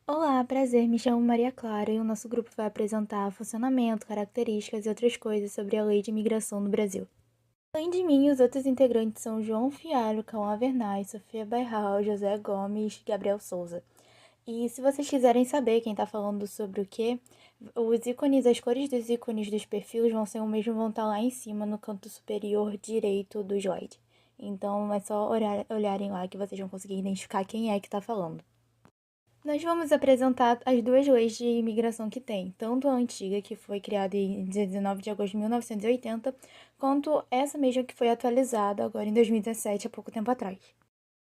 Olá, prazer, me chamo Maria Clara e o nosso grupo vai apresentar funcionamento, características e outras coisas sobre a Lei de Imigração no Brasil. Além de mim, os outros integrantes são João Fialho, Cauã Vernaz, Sofia Bairral, José Gomes e Gabriel Souza. E se vocês quiserem saber quem tá falando sobre o quê, os ícones, as cores dos ícones dos perfis vão ser o mesmo, vão estar lá em cima no canto superior direito do slide. Então é só olharem lá que vocês vão conseguir identificar quem é que tá falando. Nós vamos apresentar as duas leis de imigração que tem, tanto a antiga, que foi criada em 19 de agosto de 1980, quanto essa mesma que foi atualizada agora em 2017, há pouco tempo atrás.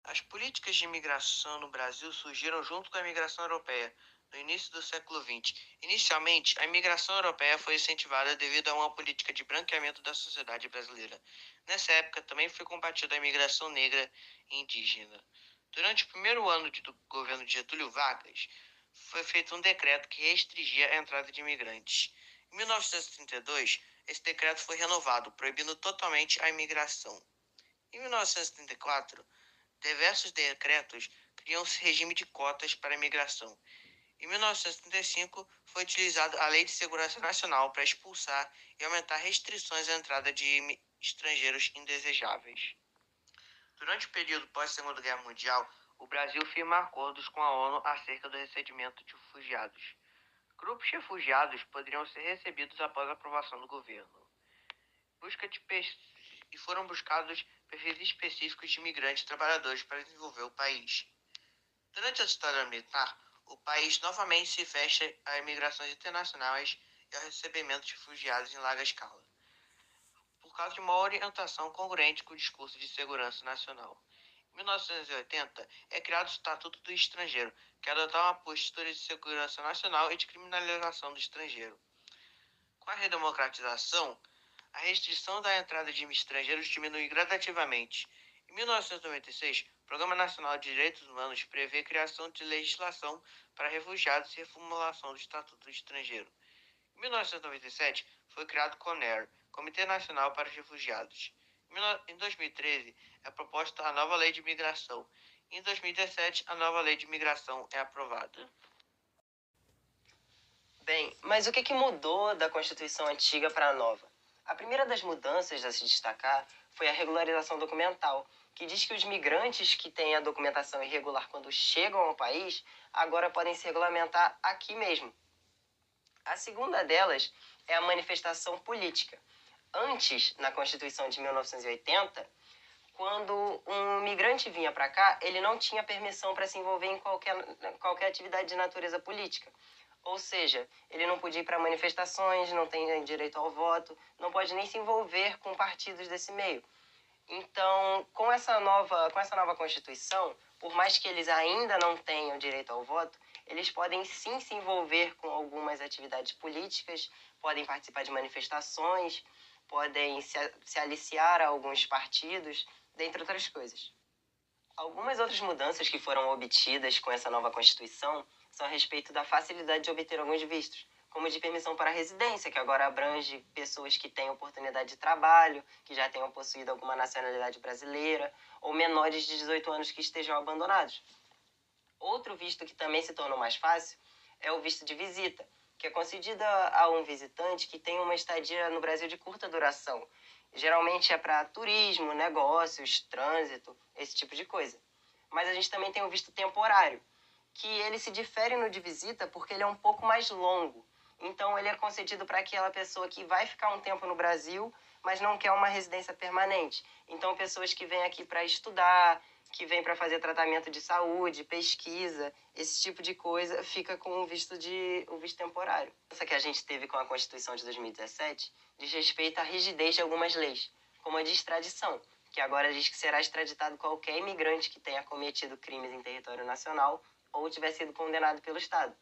As políticas de imigração no Brasil surgiram junto com a imigração europeia, no início do século XX. Inicialmente, a imigração europeia foi incentivada devido a uma política de branqueamento da sociedade brasileira. Nessa época, também foi combatida a imigração negra e indígena. Durante o primeiro ano do governo de Getúlio Vargas, foi feito um decreto que restringia a entrada de imigrantes. Em 1932, esse decreto foi renovado, proibindo totalmente a imigração. Em 1934, diversos decretos criam-se regime de cotas para a imigração. Em 1935, foi utilizada a Lei de Segurança Nacional para expulsar e aumentar restrições à entrada de estrangeiros indesejáveis. Durante o período pós-Segunda Guerra Mundial, o Brasil firma acordos com a ONU acerca do recebimento de refugiados. Grupos de refugiados poderiam ser recebidos após a aprovação do governo. E foram buscados perfis específicos de imigrantes trabalhadores para desenvolver o país. Durante a ditadura militar, o país novamente se fecha a imigrações internacionais e ao recebimento de refugiados em larga escala, por causa de uma orientação congruente com o discurso de segurança nacional. Em 1980, é criado o Estatuto do Estrangeiro, que adotava uma postura de segurança nacional e de criminalização do estrangeiro. Com a redemocratização, a restrição da entrada de estrangeiros diminui gradativamente. Em 1996, o Programa Nacional de Direitos Humanos prevê a criação de legislação para refugiados e reformulação do Estatuto do Estrangeiro. Em 1997, foi criado o CONER, Comitê Nacional para os Refugiados. Em 2013, é proposta a nova Lei de Imigração. Em 2017, a nova Lei de Imigração é aprovada. Bem, mas o que mudou da Constituição antiga para a nova? A primeira das mudanças a se destacar foi a regularização documental, que diz que os migrantes que têm a documentação irregular quando chegam ao país agora podem se regulamentar aqui mesmo. A segunda delas é a manifestação política. Antes, na Constituição de 1980, quando um migrante vinha para cá, ele não tinha permissão para se envolver em qualquer atividade de natureza política. Ou seja, ele não podia ir para manifestações, não tem direito ao voto, não pode nem se envolver com partidos desse meio. Então, com essa nova Constituição, por mais que eles ainda não tenham direito ao voto, eles podem sim se envolver com algumas atividades políticas, podem participar de manifestações, podem se aliciar a alguns partidos, dentre outras coisas. Algumas outras mudanças que foram obtidas com essa nova Constituição são a respeito da facilidade de obter alguns vistos, como de permissão para residência, que agora abrange pessoas que têm oportunidade de trabalho, que já tenham possuído alguma nacionalidade brasileira, ou menores de 18 anos que estejam abandonados. Outro visto que também se tornou mais fácil é o visto de visita, que é concedido a um visitante que tem uma estadia no Brasil de curta duração. Geralmente é para turismo, negócios, trânsito, esse tipo de coisa. Mas a gente também tem o visto temporário, que ele se difere no de visita porque ele é um pouco mais longo. Então, ele é concedido para aquela pessoa que vai ficar um tempo no Brasil, mas não quer uma residência permanente. Então, pessoas que vêm aqui para estudar, que vêm para fazer tratamento de saúde, pesquisa, esse tipo de coisa, fica com o visto temporário. Essa que a gente teve com a Constituição de 2017 diz respeito à rigidez de algumas leis, como a de extradição, que agora diz que será extraditado qualquer imigrante que tenha cometido crimes em território nacional ou tiver sido condenado pelo Estado.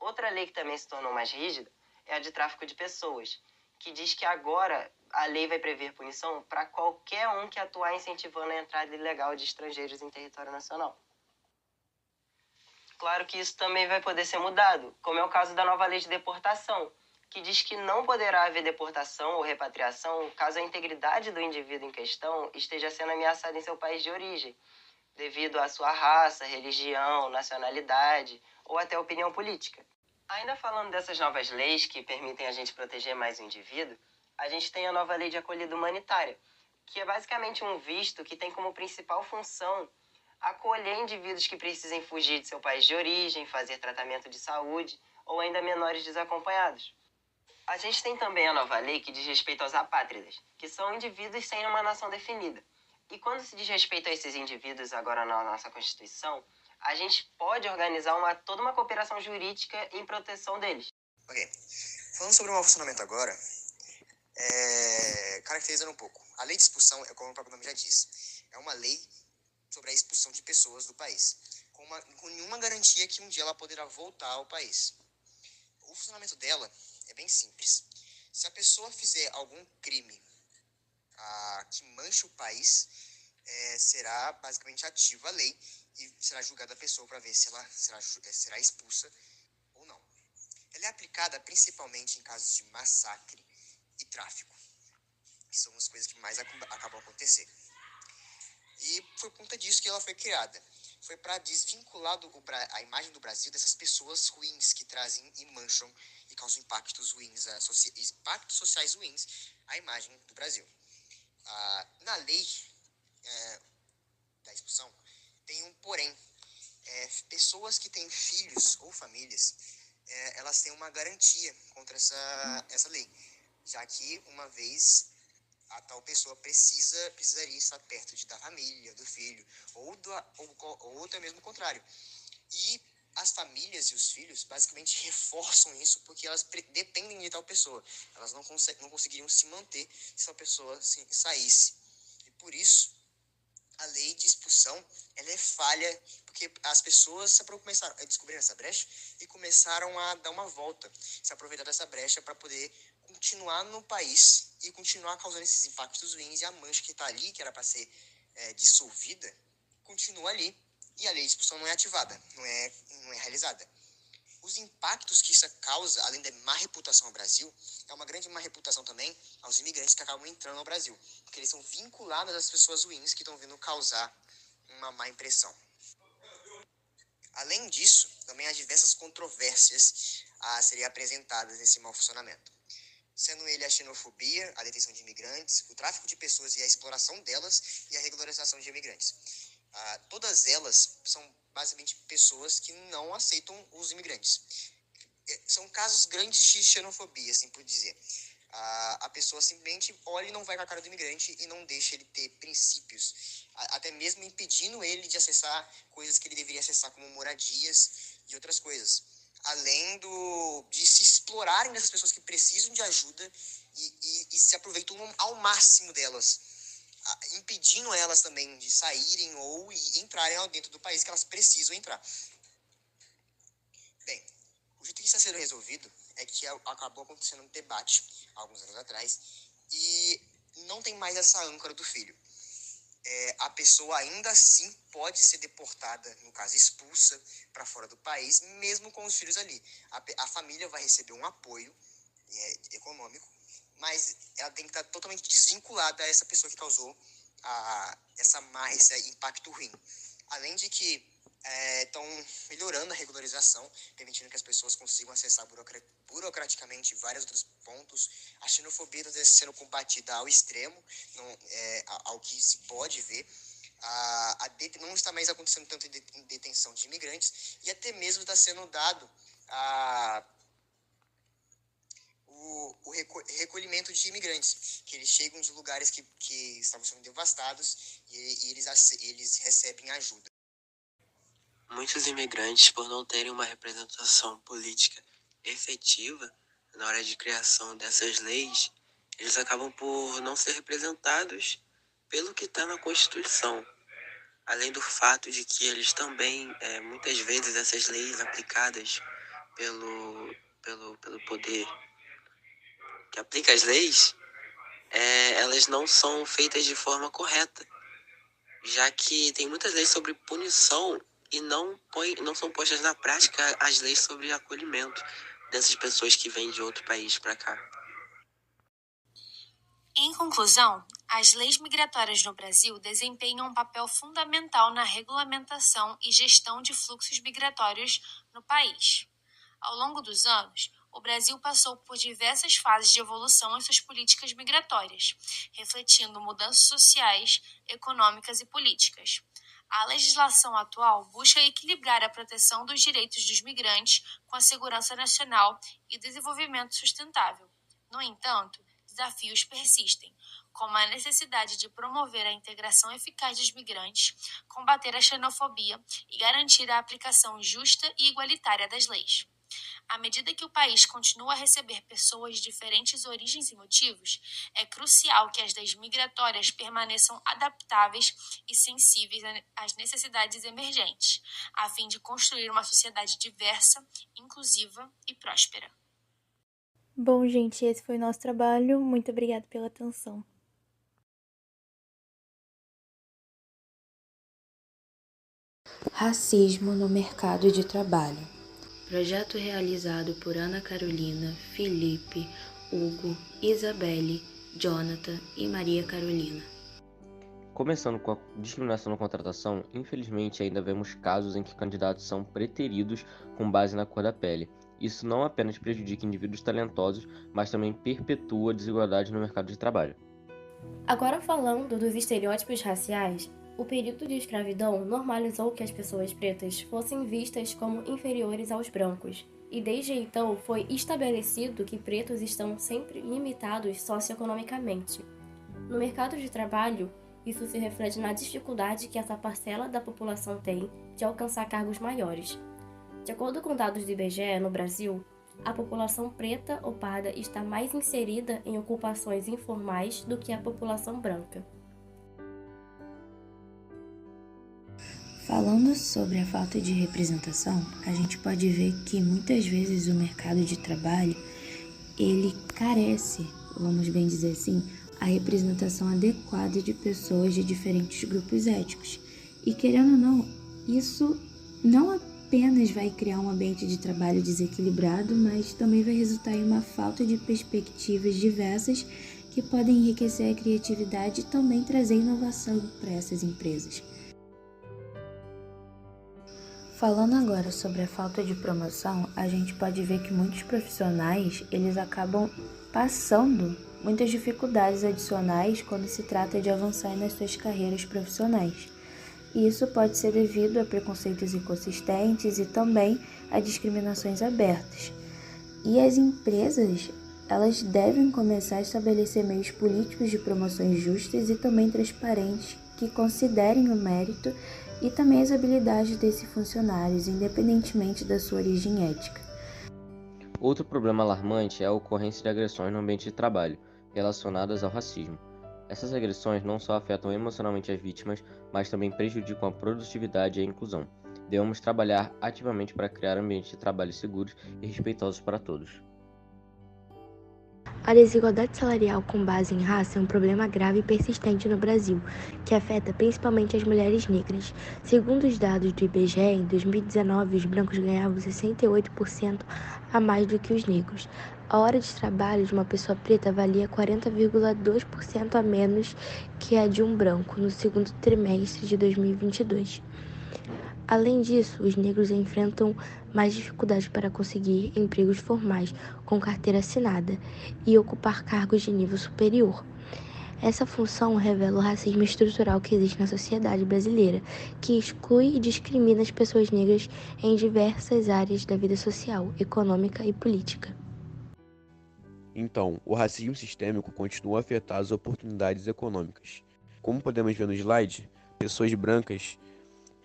Outra lei que também se tornou mais rígida é a de tráfico de pessoas, que diz que agora a lei vai prever punição para qualquer um que atuar incentivando a entrada ilegal de estrangeiros em território nacional. Claro que isso também vai poder ser mudado, como é o caso da nova lei de deportação, que diz que não poderá haver deportação ou repatriação caso a integridade do indivíduo em questão esteja sendo ameaçada em seu país de origem, devido à sua raça, religião, nacionalidade ou até opinião política. Ainda falando dessas novas leis que permitem a gente proteger mais o indivíduo, a gente tem a nova lei de acolhida humanitária, que é basicamente um visto que tem como principal função acolher indivíduos que precisem fugir de seu país de origem, fazer tratamento de saúde ou ainda menores desacompanhados. A gente tem também a nova lei que diz respeito aos apátridas, que são indivíduos sem uma nação definida. E quando se diz respeito a esses indivíduos agora na nossa Constituição, a gente pode organizar toda uma cooperação jurídica em proteção deles. Ok. Falando sobre o mau funcionamento agora, caracterizando um pouco. A lei de expulsão, como o próprio nome já diz, é uma lei sobre a expulsão de pessoas do país, com nenhuma garantia que um dia ela poderá voltar ao país. O funcionamento dela é bem simples. Se a pessoa fizer algum crime que manche o país, será basicamente ativa a lei e será julgada a pessoa para ver se ela será expulsa ou não. Ela é aplicada principalmente em casos de massacre e tráfico, que são as coisas que mais acabam acontecendo. E foi por conta disso que ela foi criada. Foi para desvincular a imagem do Brasil dessas pessoas ruins que trazem e mancham e causam impactos ruins, impactos sociais ruins à imagem do Brasil. Na lei da expulsão, tem um porém. Pessoas que têm filhos ou famílias, elas têm uma garantia contra essa lei, já que uma vez a tal pessoa precisaria estar perto da família, do filho, ou até mesmo o contrário. E as famílias e os filhos basicamente reforçam isso porque elas dependem de tal pessoa. Elas não conseguiriam se manter se a pessoa saísse. E por isso, a lei de expulsão ela é falha, porque as pessoas começaram a descobrir essa brecha e começaram a dar uma volta, se aproveitar dessa brecha para poder continuar no país e continuar causando esses impactos ruins, e a mancha que está ali, que era para ser dissolvida, continua ali, e a lei de expulsão não é ativada, não é realizada. Os impactos que isso causa, além da má reputação ao Brasil, é uma grande má reputação também aos imigrantes que acabam entrando no Brasil, porque eles são vinculados às pessoas ruins que estão vindo causar uma má impressão. Além disso, também há diversas controvérsias a serem apresentadas nesse mau funcionamento, sendo ele a xenofobia, a detenção de imigrantes, o tráfico de pessoas e a exploração delas e a regularização de imigrantes. Todas elas são basicamente pessoas que não aceitam os imigrantes. São casos grandes de xenofobia, assim por dizer. A pessoa simplesmente olha e não vai com a cara do imigrante e não deixa ele ter princípios, até mesmo impedindo ele de acessar coisas que ele deveria acessar, como moradias e outras coisas. Além de se explorarem dessas pessoas que precisam de ajuda e se aproveitam ao máximo delas, impedindo elas também de saírem ou entrarem dentro do país que elas precisam entrar. Bem, o jeito que isso está sendo resolvido é que acabou acontecendo um debate alguns anos atrás e não tem mais essa âncora do filho. A pessoa ainda assim pode ser deportada, no caso expulsa para fora do país, mesmo com os filhos ali. A família vai receber um apoio econômico, mas ela tem que estar totalmente desvinculada a essa pessoa que causou esse impacto ruim. Além de que estão melhorando a regularização, permitindo que as pessoas consigam acessar burocraticamente vários outros pontos. A xenofobia está sendo combatida ao extremo, ao que se pode ver. Não está mais acontecendo tanto em detenção de imigrantes, e até mesmo está sendo dado o recolhimento de imigrantes, que eles chegam de lugares que estavam sendo devastados e eles recebem ajuda. Muitos imigrantes, por não terem uma representação política efetiva na hora de criação dessas leis, eles acabam por não ser representados pelo que está na Constituição. Além do fato de que eles também, muitas vezes, essas leis aplicadas pelo poder que aplica as leis, elas não são feitas de forma correta, já que tem muitas leis sobre punição e não são postas na prática as leis sobre acolhimento dessas pessoas que vêm de outro país para cá. Em conclusão, as leis migratórias no Brasil desempenham um papel fundamental na regulamentação e gestão de fluxos migratórios no país. Ao longo dos anos, o Brasil passou por diversas fases de evolução em suas políticas migratórias, refletindo mudanças sociais, econômicas e políticas. A legislação atual busca equilibrar a proteção dos direitos dos migrantes com a segurança nacional e desenvolvimento sustentável. No entanto, desafios persistem, como a necessidade de promover a integração eficaz dos migrantes, combater a xenofobia e garantir a aplicação justa e igualitária das leis. À medida que o país continua a receber pessoas de diferentes origens e motivos, é crucial que as leis migratórias permaneçam adaptáveis e sensíveis às necessidades emergentes, a fim de construir uma sociedade diversa, inclusiva e próspera. Bom, gente, esse foi o nosso trabalho. Muito obrigada pela atenção. Racismo no mercado de trabalho. Projeto realizado por Ana Carolina, Felipe, Hugo, Isabelle, Jonathan e Maria Carolina. Começando com a discriminação na contratação, infelizmente ainda vemos casos em que candidatos são preteridos com base na cor da pele. Isso não apenas prejudica indivíduos talentosos, mas também perpetua a desigualdade no mercado de trabalho. Agora falando dos estereótipos raciais, o período de escravidão normalizou que as pessoas pretas fossem vistas como inferiores aos brancos, e desde então foi estabelecido que pretos estão sempre limitados socioeconomicamente. No mercado de trabalho, isso se reflete na dificuldade que essa parcela da população tem de alcançar cargos maiores. De acordo com dados do IBGE, no Brasil, a população preta ou parda está mais inserida em ocupações informais do que a população branca. Falando sobre a falta de representação, a gente pode ver que muitas vezes o mercado de trabalho, ele carece, vamos bem dizer assim, a representação adequada de pessoas de diferentes grupos étnicos. E querendo ou não, isso não apenas vai criar um ambiente de trabalho desequilibrado, mas também vai resultar em uma falta de perspectivas diversas que podem enriquecer a criatividade e também trazer inovação para essas empresas. Falando agora sobre a falta de promoção, a gente pode ver que muitos profissionais, eles acabam passando muitas dificuldades adicionais quando se trata de avançar nas suas carreiras profissionais. E isso pode ser devido a preconceitos inconsistentes e também a discriminações abertas. E as empresas, elas devem começar a estabelecer meios políticos de promoções justas e também transparentes que considerem o mérito e também as habilidades desses funcionários, independentemente da sua origem étnica. Outro problema alarmante é a ocorrência de agressões no ambiente de trabalho, relacionadas ao racismo. Essas agressões não só afetam emocionalmente as vítimas, mas também prejudicam a produtividade e a inclusão. Devemos trabalhar ativamente para criar ambientes de trabalho seguros e respeitosos para todos. A desigualdade salarial com base em raça é um problema grave e persistente no Brasil, que afeta principalmente as mulheres negras. Segundo os dados do IBGE, em 2019, os brancos ganhavam 68% a mais do que os negros. A hora de trabalho de uma pessoa preta valia 40,2% a menos que a de um branco no segundo trimestre de 2022. Além disso, os negros enfrentam mais dificuldades para conseguir empregos formais com carteira assinada e ocupar cargos de nível superior. Essa função revela o racismo estrutural que existe na sociedade brasileira, que exclui e discrimina as pessoas negras em diversas áreas da vida social, econômica e política. Então, o racismo sistêmico continua a afetar as oportunidades econômicas. Como podemos ver no slide, pessoas brancas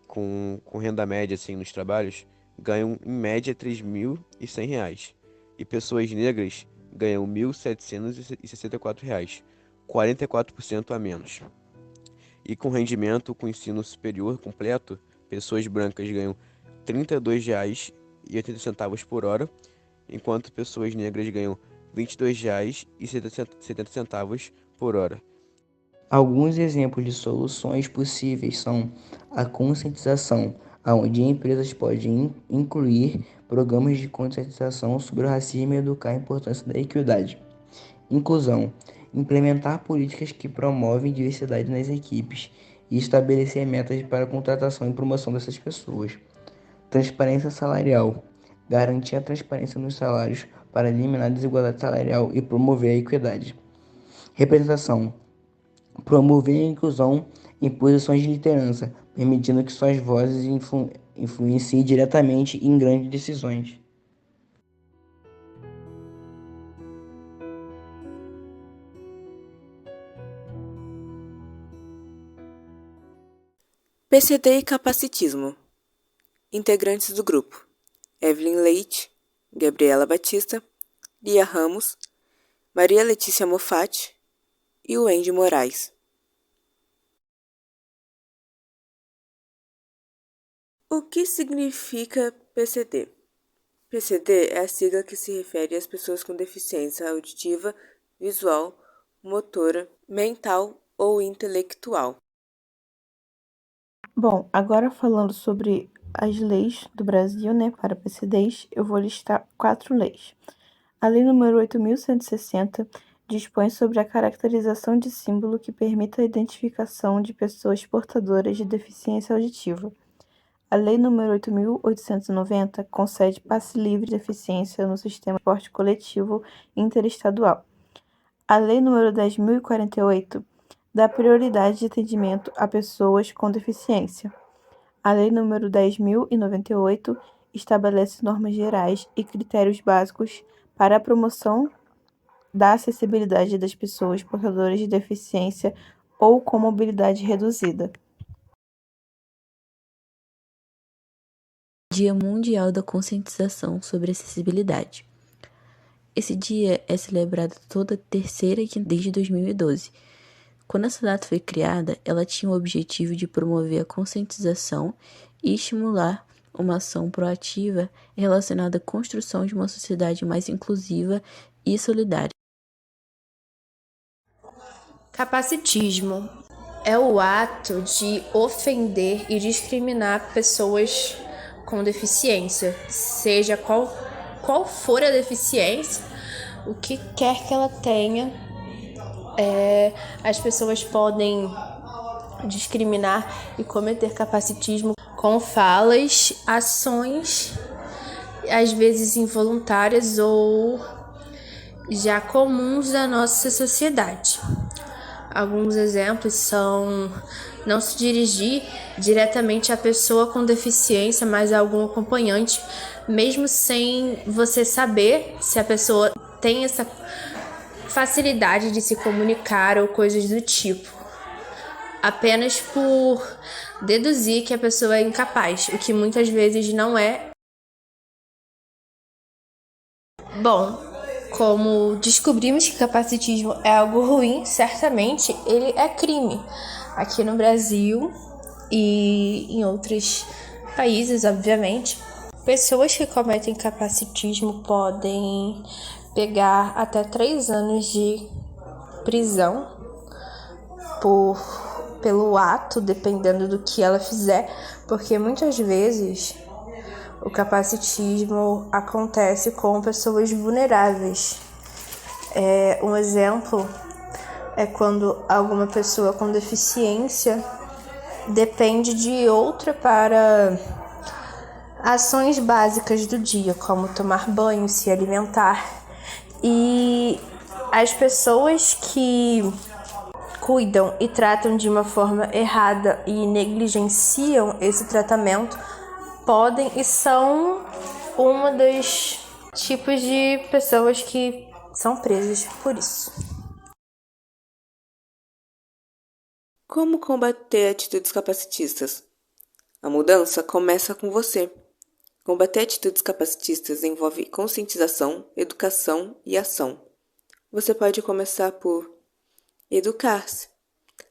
com renda média assim, nos trabalhos ganham em média R$ 3.100 e pessoas negras ganham R$ 1.764, 44% a menos. E com rendimento com ensino superior completo, pessoas brancas ganham R$ 32,80 por hora, enquanto pessoas negras ganham R$ 22,70 por hora. Alguns exemplos de soluções possíveis são a conscientização, onde empresas podem incluir programas de conscientização sobre o racismo e educar a importância da equidade. Inclusão, implementar políticas que promovem diversidade nas equipes e estabelecer metas para a contratação e promoção dessas pessoas. Transparência salarial, garantir a transparência nos salários para eliminar a desigualdade salarial e promover a equidade. Representação, promover a inclusão em posições de liderança, permitindo que suas vozes influenciem diretamente em grandes decisões. PCD e capacitismo. Integrantes do grupo: Evelyn Leite, Gabriela Batista, Lia Ramos, Maria Letícia Moffat e Wendy Moraes. O que significa PCD? PCD é a sigla que se refere às pessoas com deficiência auditiva, visual, motora, mental ou intelectual. Bom, agora falando sobre as leis do Brasil, para PCDs, eu vou listar 4 leis. A Lei número 8.160 dispõe sobre a caracterização de símbolo que permita a identificação de pessoas portadoras de deficiência auditiva. A Lei número 8.890 concede passe livre de deficiência no sistema de transporte coletivo interestadual. A Lei número 10.048 dá prioridade de atendimento a pessoas com deficiência. A Lei número 10.098 estabelece normas gerais e critérios básicos para a promoção da acessibilidade das pessoas portadoras de deficiência ou com mobilidade reduzida. Dia Mundial da Conscientização sobre Acessibilidade. Esse dia é celebrado toda terceira quinta desde 2012. Quando essa data foi criada, ela tinha o objetivo de promover a conscientização e estimular uma ação proativa relacionada à construção de uma sociedade mais inclusiva e solidária. Capacitismo é o ato de ofender e discriminar pessoas com deficiência, seja qual for a deficiência, o que quer que ela tenha. As pessoas podem discriminar e cometer capacitismo com falas, ações, às vezes involuntárias ou já comuns da nossa sociedade. Alguns exemplos são não se dirigir diretamente à pessoa com deficiência, mas a algum acompanhante, mesmo sem você saber se a pessoa tem essa facilidade de se comunicar ou coisas do tipo, apenas por deduzir que a pessoa é incapaz, o que muitas vezes não é. Bom, como descobrimos que capacitismo é algo ruim, certamente ele é crime aqui no Brasil e em outros países, obviamente. Pessoas que cometem capacitismo podem pegar até 3 anos de prisão pelo ato, dependendo do que ela fizer, porque muitas vezes o capacitismo acontece com pessoas vulneráveis. Um exemplo é quando alguma pessoa com deficiência depende de outra para ações básicas do dia, como tomar banho, se alimentar. E as pessoas que cuidam e tratam de uma forma errada e negligenciam esse tratamento podem e são uma dos tipos de pessoas que são presas por isso. Como combater atitudes capacitistas? A mudança começa com você. Combater atitudes capacitistas envolve conscientização, educação e ação. Você pode começar por educar-se.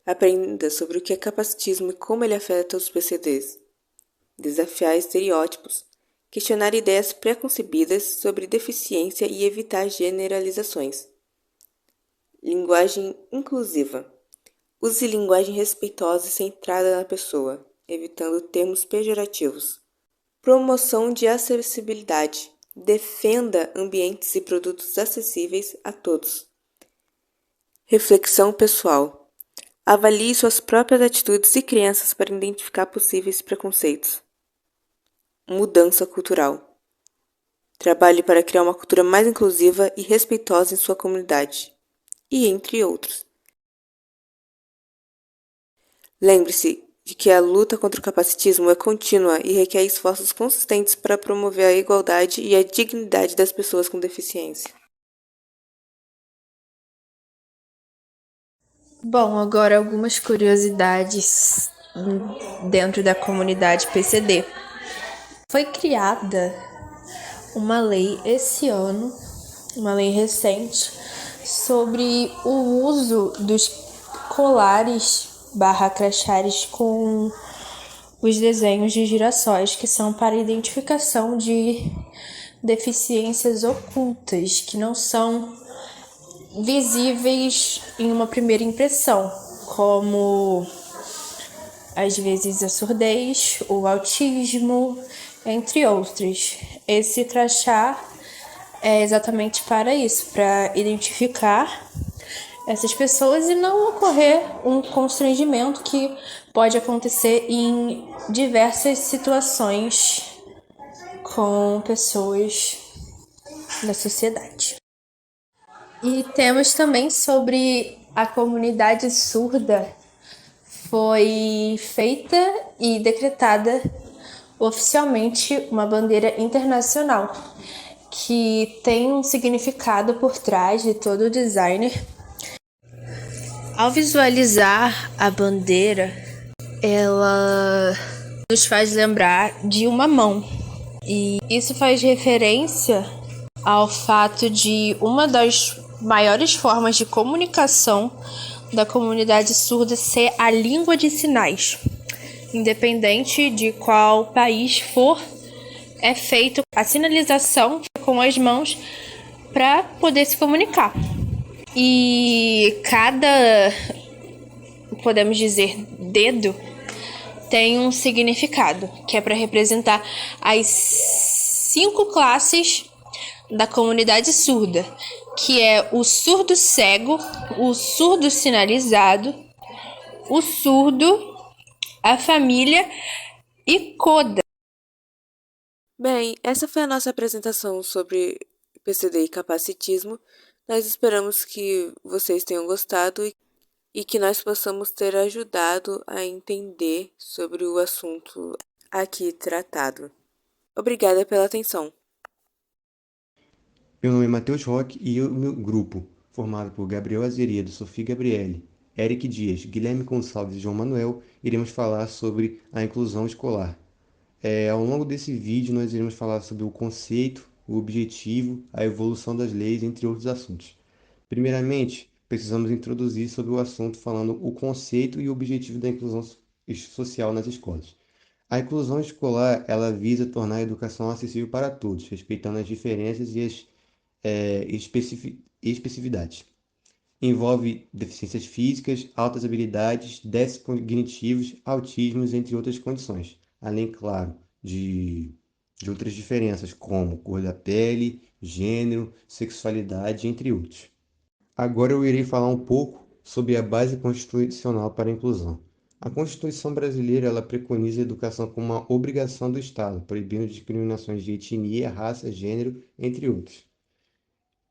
Aprenda sobre o que é capacitismo e como ele afeta os PCDs. Desafiar estereótipos. questionar ideias preconcebidas sobre deficiência e evitar generalizações. Linguagem inclusiva. Use linguagem respeitosa e centrada na pessoa, evitando termos pejorativos. Promoção de acessibilidade. Defenda ambientes e produtos acessíveis a todos. Reflexão pessoal. Avalie suas próprias atitudes e crenças para identificar possíveis preconceitos. Mudança cultural. Trabalhe para criar uma cultura mais inclusiva e respeitosa em sua comunidade. E entre outros. Lembre-se de que a luta contra o capacitismo é contínua e requer esforços consistentes para promover a igualdade e a dignidade das pessoas com deficiência. Bom, agora algumas curiosidades dentro da comunidade PCD. Foi criada uma lei esse ano, uma lei recente, sobre o uso dos colares /crachares com os desenhos de girassóis, que são para identificação de deficiências ocultas, que não são visíveis em uma primeira impressão, como às vezes a surdez, o autismo, entre outros. Esse crachá é exatamente para isso, para identificar essas pessoas e não ocorrer um constrangimento que pode acontecer em diversas situações com pessoas da sociedade. E temos também sobre a comunidade surda. Foi feita e decretada oficialmente uma bandeira internacional que tem um significado por trás de todo o designer. Ao visualizar a bandeira, ela nos faz lembrar de uma mão. E isso faz referência ao fato de uma das maiores formas de comunicação da comunidade surda ser a língua de sinais. Independente de qual país for, é feita a sinalização com as mãos para poder se comunicar. E cada, podemos dizer, dedo tem um significado, que é para representar as 5 classes da comunidade surda, que é o surdo cego, o surdo sinalizado, o surdo, a família e coda. Bem, essa foi a nossa apresentação sobre PCD e capacitismo. Nós esperamos que vocês tenham gostado e que nós possamos ter ajudado a entender sobre o assunto aqui tratado. Obrigada pela atenção. Meu nome é Matheus Roque e o meu grupo, formado por Gabriel Azeredo, Sofia Gabriele, Eric Dias, Guilherme Gonçalves e João Manuel, iremos falar sobre a inclusão escolar. Ao longo desse vídeo, nós iremos falar sobre o conceito, o objetivo, a evolução das leis, entre outros assuntos. Primeiramente, precisamos introduzir sobre o assunto falando o conceito e o objetivo da inclusão social nas escolas. A inclusão escolar, ela visa tornar a educação acessível para todos, respeitando as diferenças e as especificidades. Envolve deficiências físicas, altas habilidades, déficits cognitivos, autismos, entre outras condições. Além, claro, de outras diferenças, como cor da pele, gênero, sexualidade, entre outros. Agora eu irei falar um pouco sobre a base constitucional para a inclusão. A Constituição brasileira ela preconiza a educação como uma obrigação do Estado, proibindo discriminações de etnia, raça, gênero, entre outros.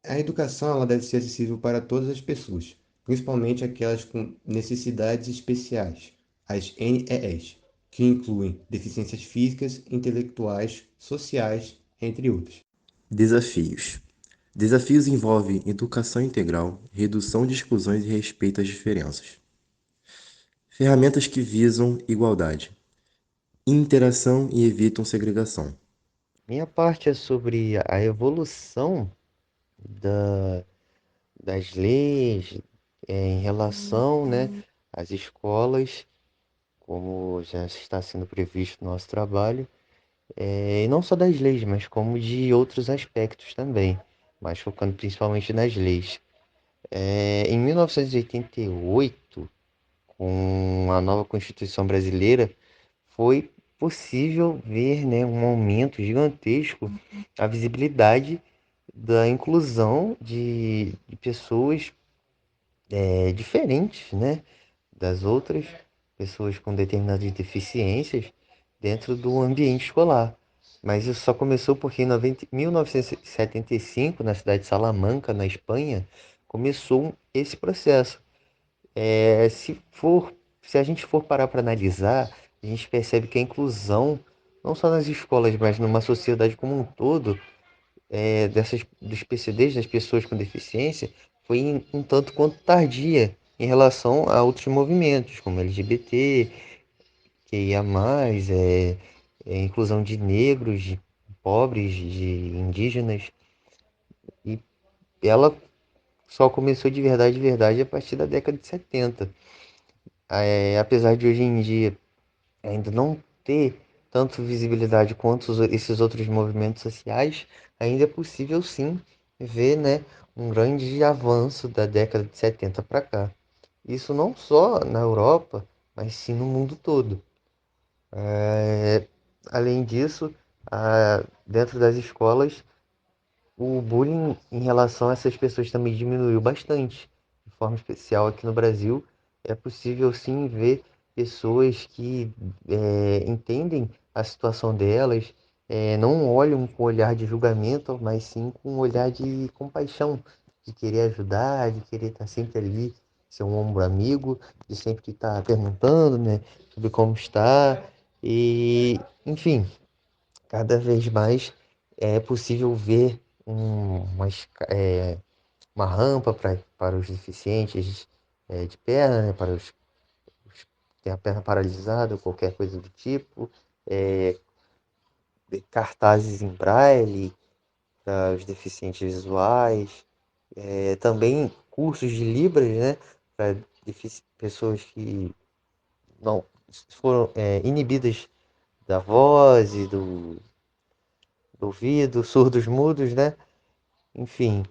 A educação ela deve ser acessível para todas as pessoas, principalmente aquelas com necessidades especiais, as NEEs, que incluem deficiências físicas, intelectuais, sociais, entre outros. Desafios. Desafios envolvem educação integral, redução de exclusões e respeito às diferenças. Ferramentas que visam igualdade, interação e evitam segregação. Minha parte é sobre a evolução das leis em relação, às escolas, como já está sendo previsto no nosso trabalho, E não só das leis, mas como de outros aspectos também, mas focando principalmente nas leis. Em 1988, com a nova Constituição brasileira, foi possível ver, né, um aumento gigantesco na visibilidade da inclusão de pessoas diferentes, né, das outras pessoas com determinadas deficiências dentro do ambiente escolar. Mas isso só começou porque em 1975, na cidade de Salamanca, na Espanha, começou esse processo. Se a gente for parar para analisar, a gente percebe que a inclusão, não só nas escolas, mas numa sociedade como um todo, dos PCDs, das pessoas com deficiência, foi um tanto quanto tardia em relação a outros movimentos, como LGBT, QIA+, inclusão de negros, de pobres, de indígenas. E ela só começou de verdade a partir da década de 70. Apesar de hoje em dia ainda não ter tanto visibilidade quanto esses outros movimentos sociais, ainda é possível sim ver, né, um grande avanço da década de 70 para cá. Isso não só na Europa, mas sim no mundo todo. Além disso, dentro das escolas, o bullying em relação a essas pessoas também diminuiu bastante. De forma especial aqui no Brasil, é possível sim ver pessoas que entendem a situação delas, não olham com olhar de julgamento, mas sim com um olhar de compaixão, de querer ajudar, de querer estar sempre ali, ser um ombro amigo, de sempre estar perguntando, né, sobre como está. E, enfim, cada vez mais é possível ver uma rampa para os deficientes de perna, né, para os que têm a perna paralisada ou qualquer coisa do tipo, é, cartazes em braille para os deficientes visuais, também cursos de Libras, né, para pessoas que não foram inibidas da voz e do ouvido, surdos mudos, né? Enfim,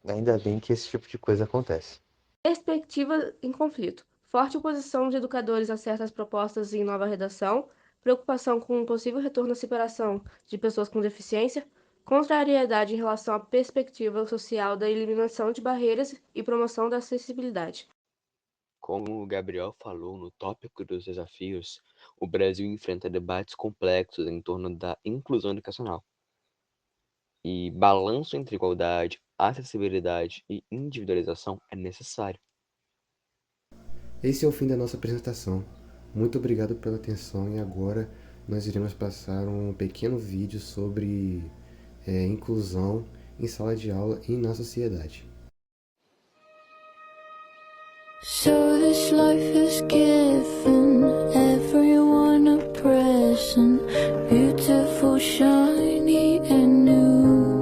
ainda bem que esse tipo de coisa acontece. Perspectiva em conflito. Forte oposição de educadores a certas propostas em nova redação, preocupação com um possível retorno à separação de pessoas com deficiência, contrariedade em relação à perspectiva social da eliminação de barreiras e promoção da acessibilidade. Como o Gabriel falou no tópico dos desafios, o Brasil enfrenta debates complexos em torno da inclusão educacional. E balanço entre igualdade, acessibilidade e individualização é necessário. Esse é o fim da nossa apresentação. Muito obrigado pela atenção e agora nós iremos passar um pequeno vídeo sobre inclusão em sala de aula e na sociedade. So this life has given everyone a present, beautiful, shiny and new.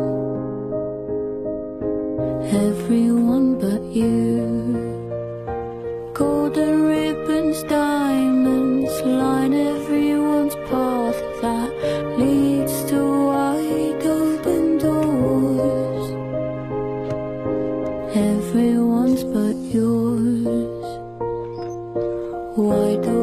Everyone but you. Golden ribbons, diamonds line everyone's path that leads to wide open doors. Everyone's but yours. Why do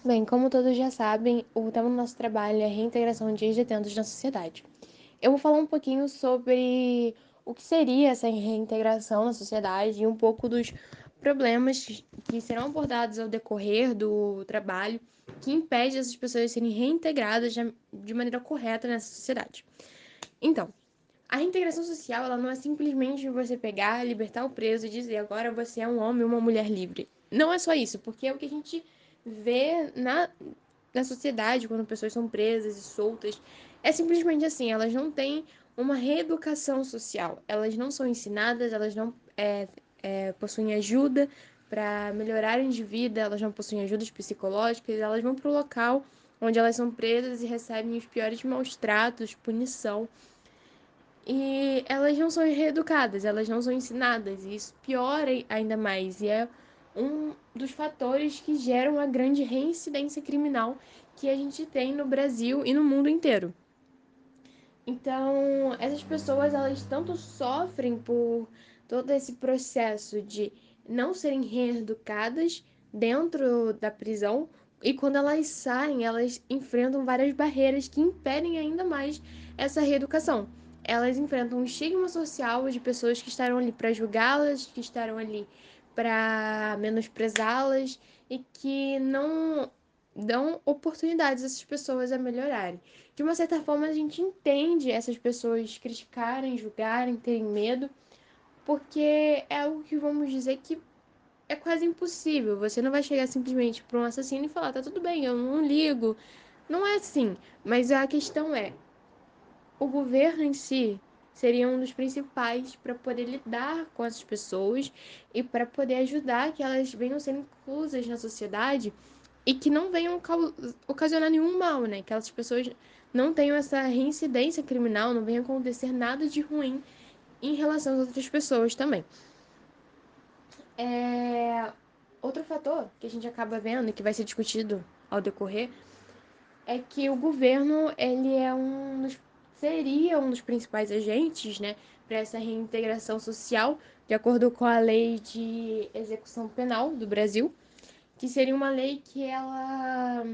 Bem, como todos já sabem, o tema do nosso trabalho é a reintegração de ex-detentos na sociedade. Eu vou falar um pouquinho sobre o que seria essa reintegração na sociedade e um pouco dos problemas que serão abordados ao decorrer do trabalho que impede essas pessoas de serem reintegradas de maneira correta nessa sociedade. Então, a reintegração social, ela não é simplesmente você pegar, libertar o preso e dizer agora você é um homem ou uma mulher livre. Não é só isso, porque é o que a gente vê na sociedade quando pessoas são presas e soltas. É simplesmente assim, elas não têm uma reeducação social. Elas não são ensinadas, elas não possuem ajuda para melhorarem de vida, elas não possuem ajudas psicológicas, elas vão para o local onde elas são presas e recebem os piores maus tratos, punição. E elas não são reeducadas, elas não são ensinadas, e isso piora ainda mais. E é um dos fatores que geram a grande reincidência criminal que a gente tem no Brasil e no mundo inteiro. Então, essas pessoas, elas tanto sofrem por todo esse processo de não serem reeducadas dentro da prisão, e quando elas saem, elas enfrentam várias barreiras que impedem ainda mais essa reeducação. Elas enfrentam um estigma social de pessoas que estarão ali para julgá-las, que estarão ali para menosprezá-las e que não dão oportunidades a essas pessoas a melhorarem. De uma certa forma, a gente entende essas pessoas criticarem, julgarem, terem medo, porque é algo que vamos dizer que é quase impossível. Você não vai chegar simplesmente para um assassino e falar, tá tudo bem, eu não ligo. Não é assim. Mas a questão é, o governo em si seria um dos principais para poder lidar com essas pessoas e para poder ajudar que elas venham ser inclusas na sociedade e que não venham ocasionar nenhum mal, né? Que essas pessoas não tenham essa reincidência criminal, não venha acontecer nada de ruim em relação às outras pessoas também. Outro fator que a gente acaba vendo e que vai ser discutido ao decorrer é que o governo ele seria um dos principais agentes, né, para essa reintegração social, de acordo com a lei de execução penal do Brasil, que seria uma lei que ela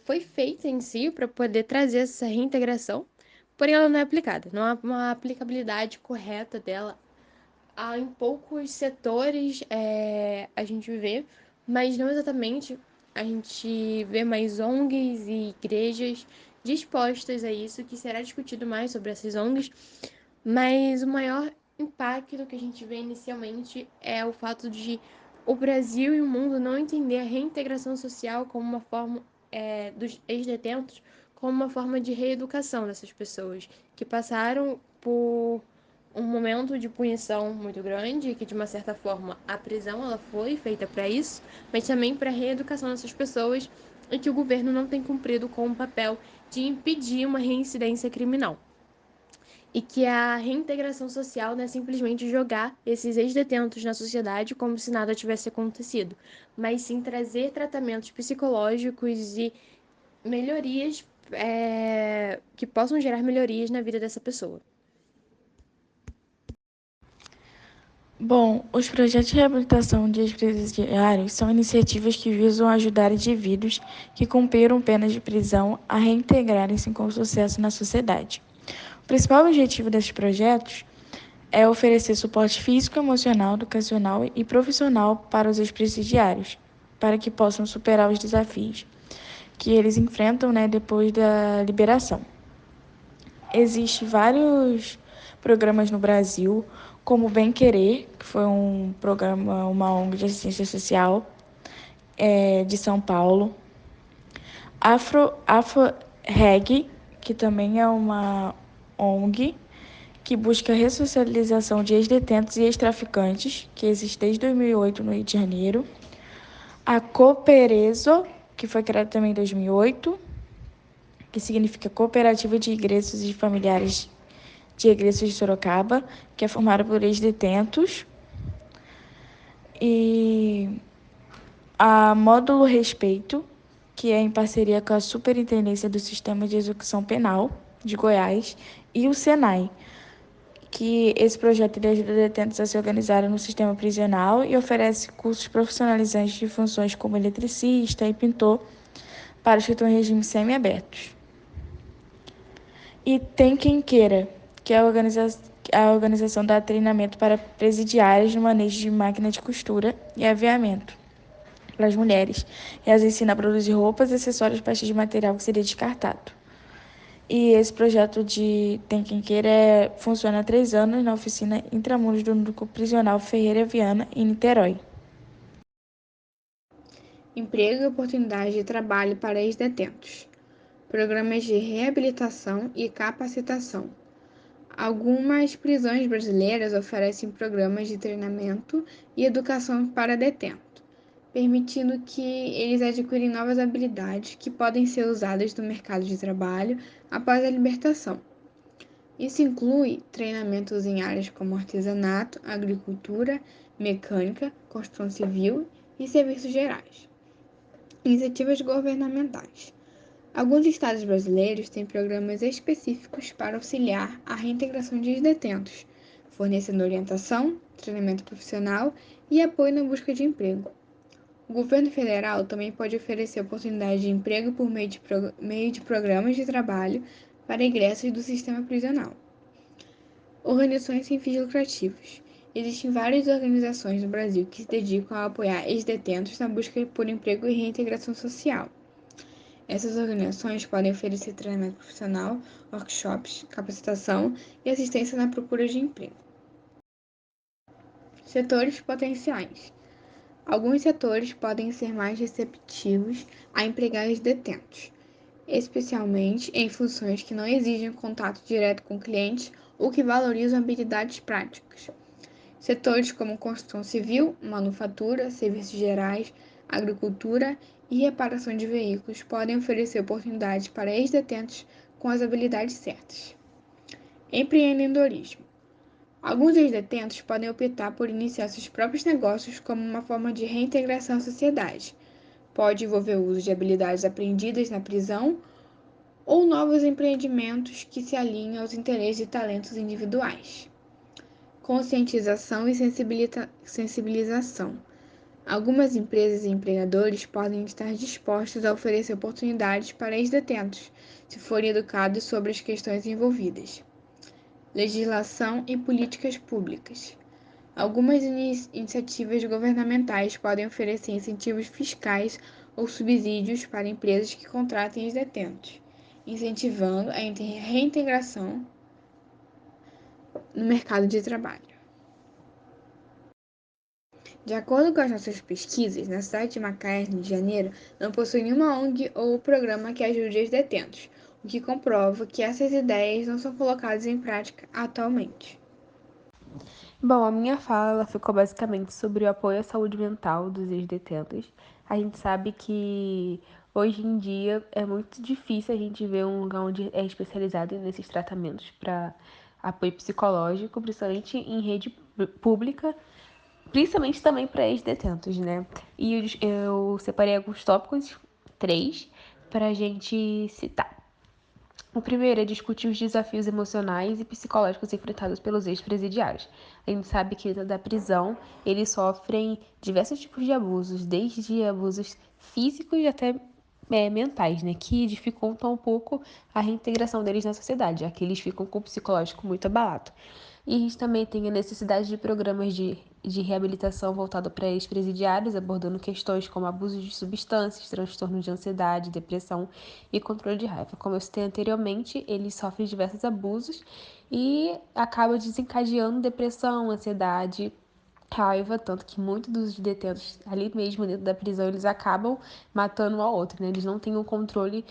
foi feita em si para poder trazer essa reintegração, porém ela não é aplicada, não há uma aplicabilidade correta dela. Em poucos setores a gente vê, mas não exatamente. A gente vê mais ONGs e igrejas dispostas a isso, que será discutido mais sobre essas ONGs, mas o maior impacto que a gente vê inicialmente é o fato de o Brasil e o mundo não entender a reintegração social como uma forma dos ex-detentos como uma forma de reeducação dessas pessoas que passaram por um momento de punição muito grande, que de uma certa forma a prisão ela foi feita para isso, mas também para a reeducação dessas pessoas e que o governo não tem cumprido com o papel de impedir uma reincidência criminal. E que a reintegração social não é simplesmente jogar esses ex-detentos na sociedade como se nada tivesse acontecido, mas sim trazer tratamentos psicológicos e melhorias que possam gerar melhorias na vida dessa pessoa. Bom, os projetos de reabilitação de ex-presidiários são iniciativas que visam ajudar indivíduos que cumpriram penas de prisão a reintegrarem-se com sucesso na sociedade. O principal objetivo desses projetos é oferecer suporte físico, emocional, educacional e profissional para os ex-presidiários, para que possam superar os desafios que eles enfrentam, depois da liberação. Existem vários programas no Brasil, como o Bem Querer, que foi um programa, uma ONG de assistência social de São Paulo. Afro-Reg, que também é uma ONG que busca a ressocialização de ex-detentos e ex-traficantes, que existe desde 2008 no Rio de Janeiro. A Cooperezo, que foi criada também em 2008, que significa Cooperativa de Egressos e Familiares de Egressos de Sorocaba, que é formada por ex-detentos. E a Módulo Respeito, que é em parceria com a Superintendência do Sistema de Execução Penal de Goiás e o SENAI. que esse projeto ele ajuda detentos a se organizarem no sistema prisional e oferece cursos profissionalizantes de funções como eletricista e pintor para os que estão em regime semi-abertos. E Tem Quem Queira, que é a organização dá treinamento para presidiários no manejo de máquina de costura e aviamento para as mulheres, e as ensina a produzir roupas e acessórios a partir de material que seria descartado. E esse projeto de Tem Quem Queira funciona há 3 anos na oficina Intramuros do Núcleo Prisional Ferreira Viana, em Niterói. Emprego e oportunidades de trabalho para ex-detentos. Programas de reabilitação e capacitação. Algumas prisões brasileiras oferecem programas de treinamento e educação para detento, permitindo que eles adquirem novas habilidades que podem ser usadas no mercado de trabalho após a libertação. Isso inclui treinamentos em áreas como artesanato, agricultura, mecânica, construção civil e serviços gerais. Iniciativas governamentais. Alguns estados brasileiros têm programas específicos para auxiliar a reintegração de detentos, fornecendo orientação, treinamento profissional e apoio na busca de emprego. O governo federal também pode oferecer oportunidades de emprego por meio de programas de trabalho para egressos do sistema prisional. Organizações sem fins lucrativos. Existem várias organizações no Brasil que se dedicam a apoiar ex-detentos na busca por emprego e reintegração social. Essas organizações podem oferecer treinamento profissional, workshops, capacitação e assistência na procura de emprego. Setores potenciais. Alguns setores podem ser mais receptivos a empregar ex-detentos, especialmente em funções que não exigem contato direto com clientes ou que valorizam habilidades práticas. Setores como construção civil, manufatura, serviços gerais, agricultura e reparação de veículos podem oferecer oportunidades para ex-detentos com as habilidades certas. Empreendedorismo. Alguns ex-detentos podem optar por iniciar seus próprios negócios como uma forma de reintegração à sociedade. Pode envolver o uso de habilidades aprendidas na prisão ou novos empreendimentos que se alinham aos interesses e talentos individuais. Conscientização e sensibilização. Algumas empresas e empregadores podem estar dispostos a oferecer oportunidades para ex-detentos, se forem educados sobre as questões envolvidas. Legislação e políticas públicas. Algumas iniciativas governamentais podem oferecer incentivos fiscais ou subsídios para empresas que contratem ex-detentos, incentivando a reintegração no mercado de trabalho. De acordo com as nossas pesquisas, na cidade de Macaé, Rio de Janeiro, não possui nenhuma ONG ou programa que ajude os detentos, o que comprova que essas ideias não são colocadas em prática atualmente. Bom, a minha fala ficou basicamente sobre o apoio à saúde mental dos ex-detentos. A gente sabe que hoje em dia é muito difícil a gente ver um lugar onde é especializado nesses tratamentos para apoio psicológico, principalmente em rede pública, principalmente também para ex-detentos, né? E eu separei alguns tópicos, 3, para a gente citar. O primeiro é discutir os desafios emocionais e psicológicos enfrentados pelos ex-presidiários. A gente sabe que dentro da prisão eles sofrem diversos tipos de abusos, desde abusos físicos até mentais, né, que dificultam um pouco a reintegração deles na sociedade, já que eles ficam com o psicológico muito abalado. E a gente também tem a necessidade de programas de reabilitação voltado para ex-presidiários, abordando questões como abuso de substâncias, transtorno de ansiedade, depressão e controle de raiva. Como eu citei anteriormente, eles sofrem diversos abusos e acabam desencadeando depressão, ansiedade, raiva, tanto que muitos dos detentos ali mesmo dentro da prisão, eles acabam matando um ao outro, né? Eles não têm um controle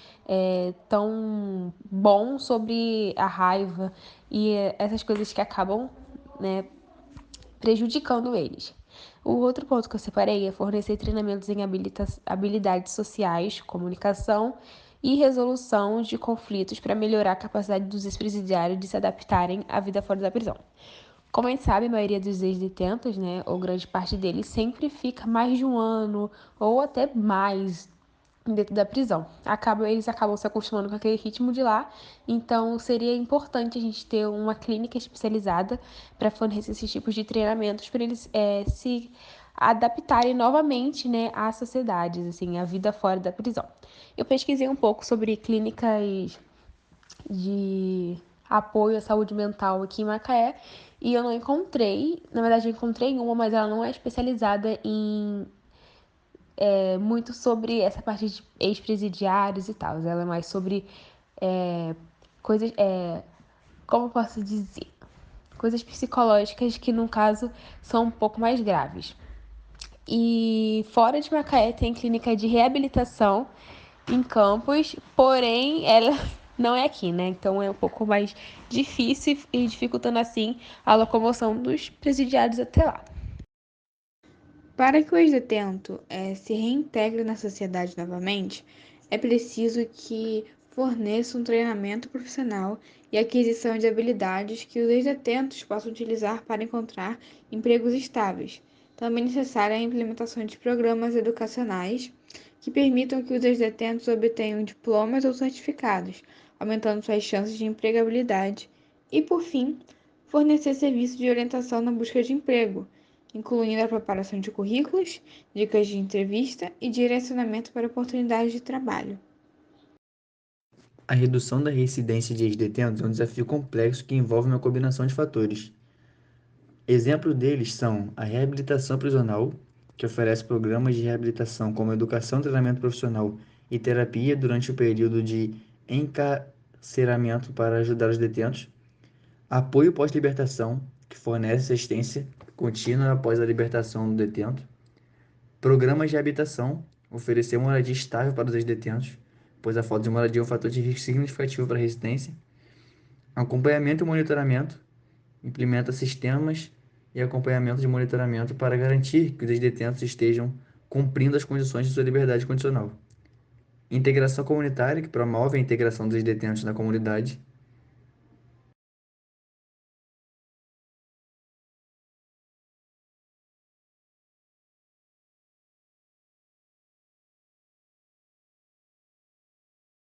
tão bom sobre a raiva e essas coisas que acabam, né, prejudicando eles. O outro ponto que eu separei é fornecer treinamentos em habilidades sociais, comunicação e resolução de conflitos para melhorar a capacidade dos ex-presidiários de se adaptarem à vida fora da prisão. Como a gente sabe, a maioria dos ex-detentos, né, ou grande parte deles, sempre fica mais de um ano ou até mais dentro da prisão. Eles acabam se acostumando com aquele ritmo de lá, então seria importante a gente ter uma clínica especializada para fornecer esses tipos de treinamentos para eles se adaptarem novamente, né, às sociedades, assim, à vida fora da prisão. Eu pesquisei um pouco sobre clínicas de apoio à saúde mental aqui em Macaé e eu não encontrei, na verdade eu encontrei uma, mas ela não é especializada em muito sobre essa parte de ex-presidiários e tal. Ela é mais sobre coisas, como eu posso dizer? Coisas psicológicas que, no caso, são um pouco mais graves. E fora de Macaé tem clínica de reabilitação em Campos, porém ela não é aqui, né? Então é um pouco mais difícil e dificultando assim a locomoção dos presidiários até lá. Para que o ex-detento se reintegre na sociedade novamente, é preciso que forneça um treinamento profissional e aquisição de habilidades que os ex-detentos possam utilizar para encontrar empregos estáveis. Também é necessária a implementação de programas educacionais que permitam que os ex-detentos obtenham diplomas ou certificados, aumentando suas chances de empregabilidade. E, por fim, fornecer serviços de orientação na busca de emprego, incluindo a preparação de currículos, dicas de entrevista e direcionamento para oportunidades de trabalho. A redução da reincidência de ex-detentos é um desafio complexo que envolve uma combinação de fatores. Exemplos deles são a reabilitação prisional, que oferece programas de reabilitação como educação, treinamento profissional e terapia durante o período de encarceramento para ajudar os detentos. Apoio pós-libertação, que fornece assistência contínua após a libertação do detento. Programas de habitação, oferecer moradia estável para os ex-detentos, pois a falta de moradia é um fator de risco significativo para a residência. Acompanhamento e monitoramento, implementa sistemas e acompanhamento de monitoramento para garantir que os ex-detentos estejam cumprindo as condições de sua liberdade condicional. Integração comunitária, que promove a integração dos ex-detentos na comunidade.